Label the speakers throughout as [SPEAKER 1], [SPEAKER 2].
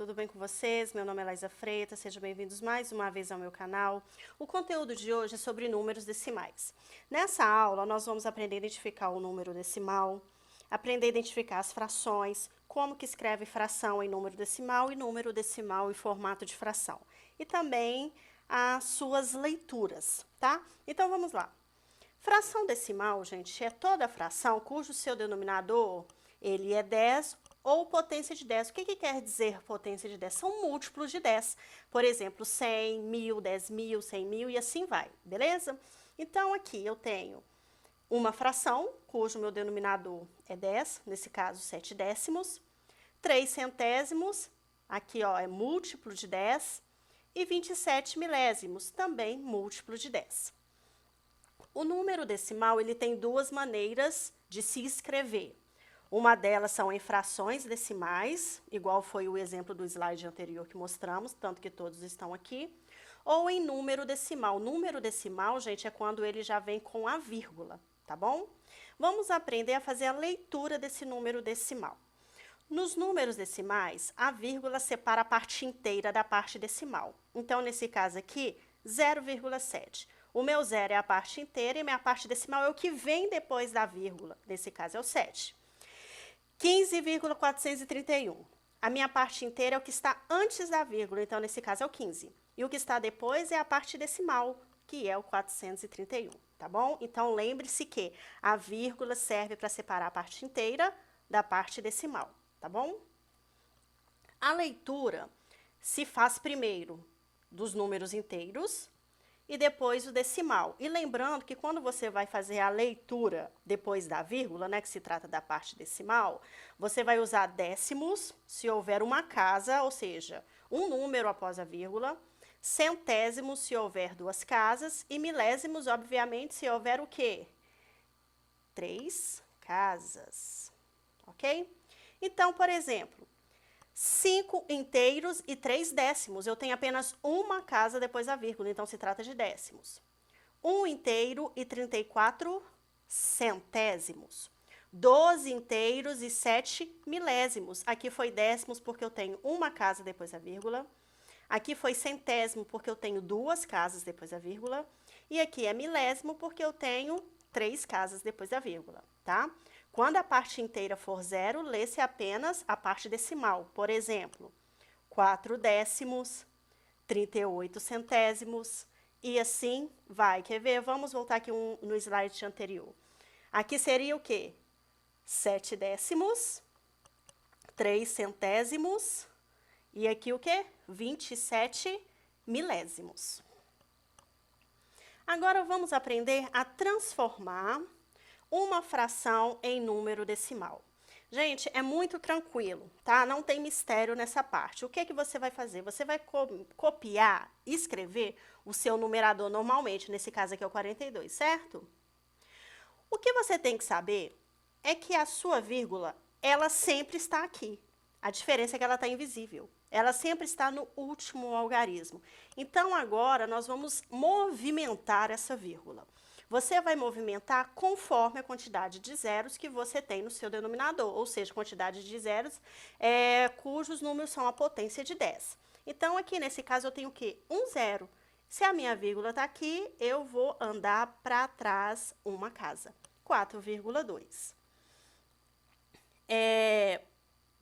[SPEAKER 1] tudo bem com vocês? Meu nome é Laísa Freitas, sejam bem-vindos mais uma vez ao meu canal. O conteúdo de hoje é sobre números decimais. Nessa aula, nós vamos aprender a identificar o número decimal, aprender a identificar as frações, como que escreve fração em número decimal e número decimal em formato de fração. E também as suas leituras, tá? Então, vamos lá. Fração decimal, gente, é toda fração cujo seu denominador ele é 10 ou potência de 10. O que quer dizer potência de 10? São múltiplos de 10. Por exemplo, 100, 1000, 10.000, 100.000 e assim vai, beleza? Então, aqui eu tenho uma fração, cujo meu denominador é 10, nesse caso 7 décimos, 3 centésimos, aqui ó, é múltiplo de 10, e 27 milésimos, também múltiplo de 10. O número decimal ele tem duas maneiras de se escrever. Uma delas são em frações decimais, igual foi o exemplo do slide anterior que mostramos, tanto que todos estão aqui, ou em número decimal. Número decimal, gente, é quando ele já vem com a vírgula, tá bom? Vamos aprender a fazer a leitura desse número decimal. Nos números decimais, a vírgula separa a parte inteira da parte decimal. Então, nesse caso aqui, 0,7. O meu zero é a parte inteira e minha parte decimal é o que vem depois da vírgula. Nesse caso, é o 7. 15,431. A minha parte inteira é o que está antes da vírgula, então, nesse caso, é o 15. E o que está depois é a parte decimal, que é o 431, tá bom? Então, lembre-se que a vírgula serve para separar a parte inteira da parte decimal, tá bom? A leitura se faz primeiro dos números inteiros e depois o decimal. E lembrando que quando você vai fazer a leitura depois da vírgula, né, que se trata da parte decimal, você vai usar décimos se houver uma casa, ou seja, um número após a vírgula, centésimos se houver duas casas e milésimos, obviamente, se houver o quê? 3 casas, ok? Então, por exemplo, 5 inteiros e 3 décimos. Eu tenho apenas uma casa depois da vírgula, então se trata de décimos. 1 inteiro e 34 centésimos. 12 inteiros e 7 milésimos. Aqui foi décimos porque eu tenho uma casa depois da vírgula. Aqui foi centésimo porque eu tenho duas casas depois da vírgula. E aqui é milésimo porque eu tenho 3 casas depois da vírgula, tá? Quando a parte inteira for zero, lê-se apenas a parte decimal. Por exemplo, 4 décimos, 38 centésimos, e assim vai. Quer ver? Vamos voltar aqui no slide anterior. Aqui seria o quê? 7 décimos, 3 centésimos, e aqui o quê? 27 milésimos. Agora, vamos aprender a transformar uma fração em número decimal. Gente, é muito tranquilo, tá? Não tem mistério nessa parte. O que que você vai fazer? Você vai copiar, escrever o seu numerador normalmente, nesse caso aqui é o 42, certo? O que você tem que saber é que a sua vírgula, ela sempre está aqui. A diferença é que ela está invisível. Ela sempre está no último algarismo. Então, agora, nós vamos movimentar essa vírgula. Você vai movimentar conforme a quantidade de zeros que você tem no seu denominador, ou seja, quantidade de zeros cujos números são a potência de 10. Então, aqui nesse caso, eu tenho o quê? Um zero. Se a minha vírgula está aqui, eu vou andar para trás uma casa. 4,2.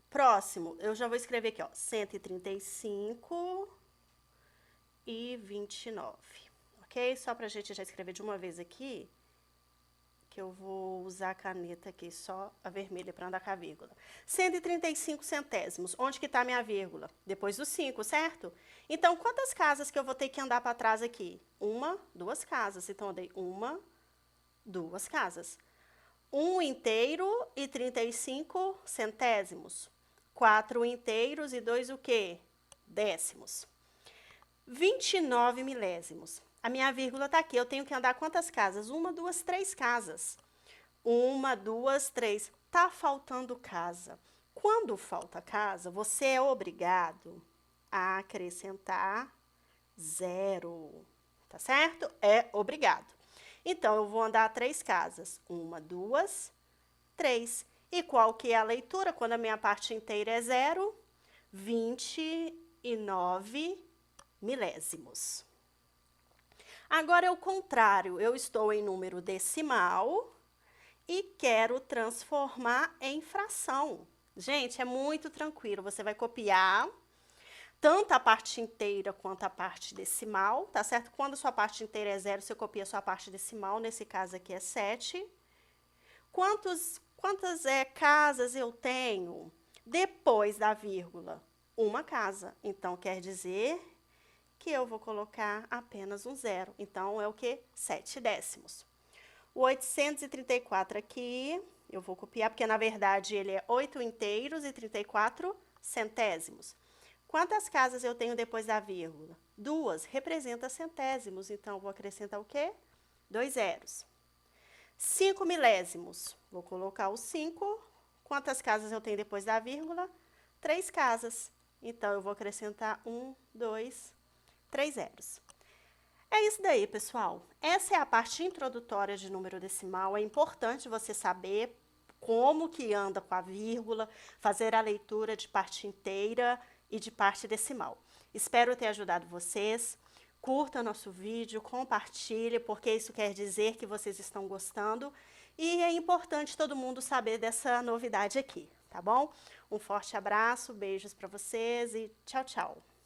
[SPEAKER 1] Próximo, eu já vou escrever aqui, ó, 135 e 29. Ok? Só para a gente já escrever de uma vez aqui, que eu vou usar a caneta aqui, só a vermelha para andar com a vírgula. 135 centésimos. Onde que está a minha vírgula? Depois do 5, certo? Então, quantas casas que eu vou ter que andar para trás aqui? 1, 2 casas. Então, eu dei 1, 2 casas. 1 inteiro e 35 centésimos. 4 inteiros e 2 o quê? Décimos. 29 milésimos. A minha vírgula está aqui. Eu tenho que andar quantas casas? 1, 2, 3 casas. 1, 2, 3. Tá faltando casa. Quando falta casa, você é obrigado a acrescentar 0. Tá certo? É obrigado. Então, eu vou andar 3 casas. 1, 2, 3. E qual que é a leitura? Quando a minha parte inteira é 0, 29 milésimos. Agora é o contrário, eu estou em número decimal e quero transformar em fração. Gente, é muito tranquilo, você vai copiar tanto a parte inteira quanto a parte decimal, tá certo? Quando a sua parte inteira é 0, você copia a sua parte decimal, nesse caso aqui é 7. Quantas casas eu tenho depois da vírgula? Uma casa. Então, quer dizer que eu vou colocar apenas um zero. Então, é o quê? 7 décimos. O 834 aqui, eu vou copiar, porque na verdade ele é 8 inteiros e 34 centésimos. Quantas casas eu tenho depois da vírgula? 2, representa centésimos, então eu vou acrescentar o quê? 2 zeros. 5 milésimos, vou colocar o 5. Quantas casas eu tenho depois da vírgula? 3 casas. Então, eu vou acrescentar 1, 2, 3 zeros. É isso daí, pessoal. Essa é a parte introdutória de número decimal. É importante você saber como que anda com a vírgula, fazer a leitura de parte inteira e de parte decimal. Espero ter ajudado vocês. Curta nosso vídeo, compartilhe, porque isso quer dizer que vocês estão gostando. E é importante todo mundo saber dessa novidade aqui, tá bom? Um forte abraço, beijos para vocês e tchau, tchau!